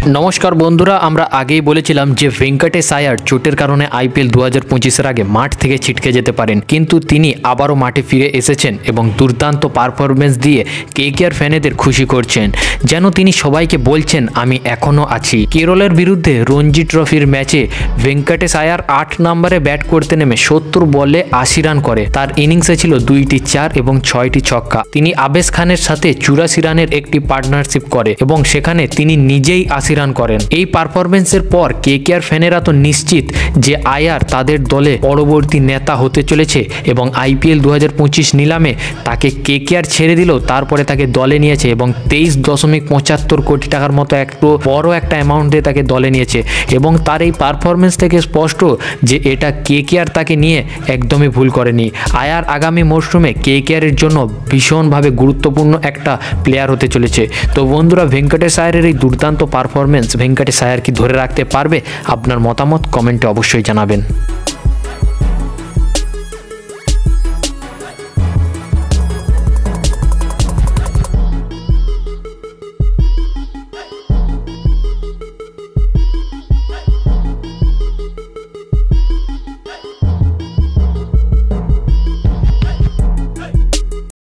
নমস্কার বন্ধুরা, আমরা আগেই বলেছিলাম যে ভেঙ্কটেশ আয়ার চোটের কারণে আইপিএল 2025-এর আগে মাঠ থেকে ছিটকে যেতে পারেন, কিন্তু তিনি আবারও মাঠে ফিরে এসেছেন এবং দুর্দান্ত পারফরমেন্স দিয়ে কেকেআর ফ্যানেদের খুশি করছেন। যেন তিনি সবাইকে বলছেন, আমি এখনও আছি। কেরলের বিরুদ্ধে রঞ্জি ট্রফির ম্যাচে ভেঙ্কটেশ আয়ার 8 নম্বরে ব্যাট করতে নেমে 70 বলে 80 রান করে। তার ইনিংসে ছিল 2টি 4 এবং 6টি ছক্কা। তিনি আবেশ খানের সাথে 84 রানের একটি পার্টনারশিপ করে এবং সেখানে তিনি নিজেই 80 রান করেন। এই পারফরমেন্সের পর কেকেআর ফ্যানেরা তো নিশ্চিত যে আয়ার তাদের দলে পরবর্তী নেতা হতে চলেছে এবং আইপিএল 2025 নিলামে তাকে কেকেআর ছেড়ে দিলেও তারপরে তাকে দলে নিয়েছে এবং 23.75 কোটি টাকার মতো একটু বড় একটা অ্যামাউন্টে তাকে দলে নিয়েছে এবং তার এই পারফরমেন্স থেকে স্পষ্ট যে এটা কেকেআর তাকে নিয়ে একদমই ভুল করেনি। আয়ার আগামী মরশুমে কেকেআরের জন্য ভীষণভাবে গুরুত্বপূর্ণ একটা প্লেয়ার হতে চলেছে। তো বন্ধুরা, ভেঙ্কটেশ আয়ারের এই দুর্দান্ত পারফরমেন্স ভেঙ্কটেশ আয়ার কি ধরে রাখতে পারবে? আপনার মতামত কমেন্টে অবশ্যই জানাবেন।